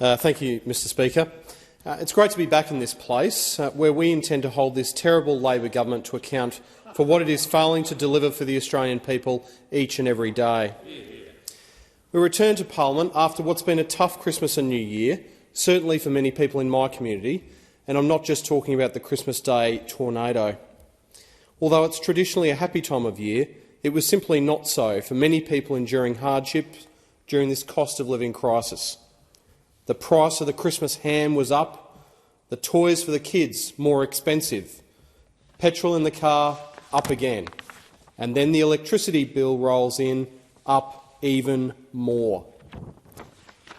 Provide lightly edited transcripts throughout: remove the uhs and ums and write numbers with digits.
Thank you, Mr Speaker. It's great to be back in this place, where we intend to hold this terrible Labor government to account for what it is failing to deliver for the Australian people each and every day. We return to Parliament after what's been a tough Christmas and New Year, certainly for many people in my community, and I'm not just talking about the Christmas Day tornado. Although it's traditionally a happy time of year, it was simply not so for many people enduring hardship during this cost of living crisis. The price of the Christmas ham was up, the toys for the kids more expensive, petrol in the car up again, and then the electricity bill rolls in up even more.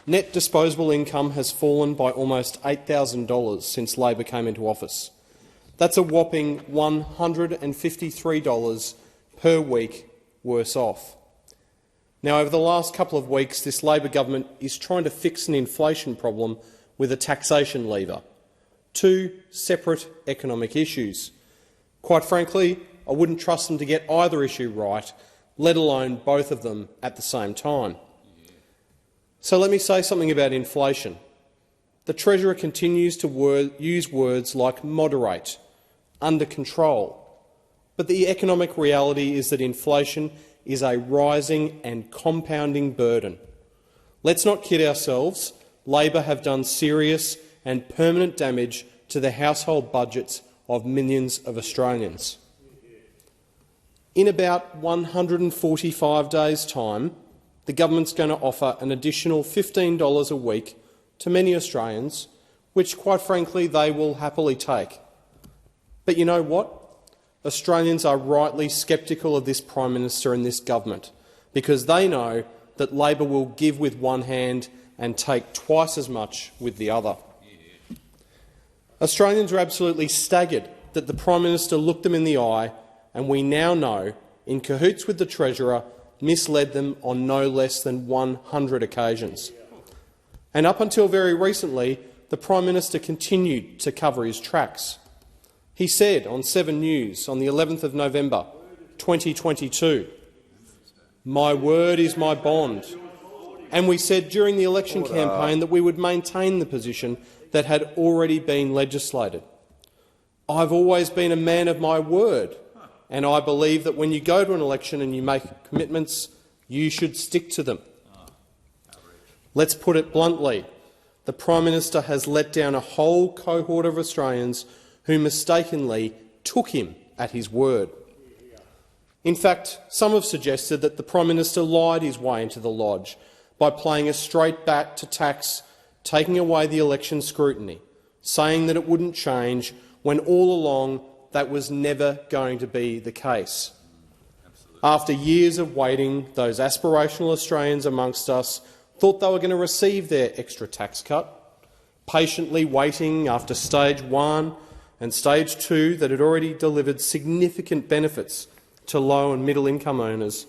Net disposable income has fallen by almost $8,000 since Labor came into office. That's a whopping $153 per week worse off. Now, over the last couple of weeks, this Labor government is trying to fix an inflation problem with a taxation lever. Two separate economic issues. Quite frankly, I wouldn't trust them to get either issue right, let alone both of them at the same time. So let me say something about inflation. The Treasurer continues to use words like moderate, under control. But the economic reality is that inflation is a rising and compounding burden. Let's not kid ourselves. Labor have done serious and permanent damage to the household budgets of millions of Australians. In about 145 days' time, the government's going to offer an additional $15 a week to many Australians, which, quite frankly, they will happily take. But you know what? Australians are rightly sceptical of this Prime Minister and this government because they know that Labor will give with one hand and take twice as much with the other. Australians are absolutely staggered that the Prime Minister looked them in the eye and we now know, in cahoots with the Treasurer, misled them on no less than 100 occasions. And up until very recently, the Prime Minister continued to cover his tracks. He said on 7 News on the 11th of November 2022, "My word is my bond." And we said during the election campaign that we would maintain the position that had already been legislated. I've always been a man of my word, and I believe that when you go to an election and you make commitments, you should stick to them. Let's put it bluntly. The Prime Minister has let down a whole cohort of Australians who mistakenly took him at his word. In fact, some have suggested that the Prime Minister lied his way into the lodge by playing a straight bat to tax, taking away the election scrutiny, saying that it wouldn't change when all along that was never going to be the case. After years of waiting, those aspirational Australians amongst us thought they were going to receive their extra tax cut, patiently waiting after Stage 1 and Stage 2 that had already delivered significant benefits to low and middle income earners,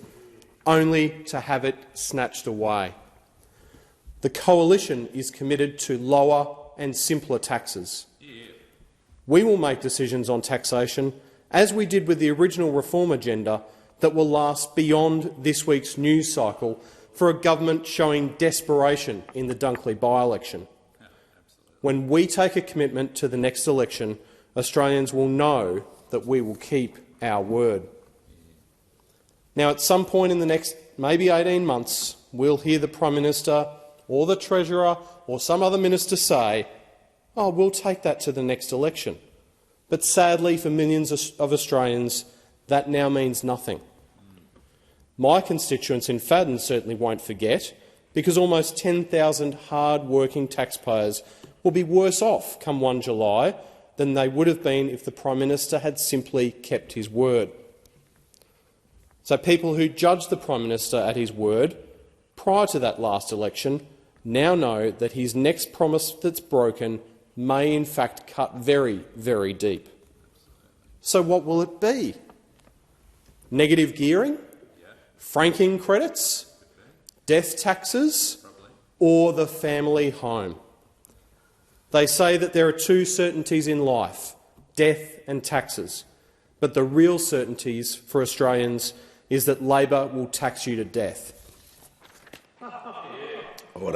only to have it snatched away. The Coalition is committed to lower and simpler taxes. We will make decisions on taxation, as we did with the original reform agenda, that will last beyond this week's news cycle for a government showing desperation in the Dunkley by-election. When we take a commitment to the next election, Australians will know that we will keep our word. Now, at some point in the next maybe 18 months, we'll hear the Prime Minister or the Treasurer or some other minister say, "Oh, we'll take that to the next election." But sadly for millions of Australians, that now means nothing. My constituents in Fadden certainly won't forget, because almost 10,000 hard-working taxpayers will be worse off come 1 July than they would have been if the Prime Minister had simply kept his word. So people who judged the Prime Minister at his word prior to that last election now know that his next promise that's broken may in fact cut very, very deep. So what will it be? Negative gearing? Franking credits? Death taxes? Or the family home? They say that there are two certainties in life, death and taxes, but the real certainties for Australians is that Labor will tax you to death.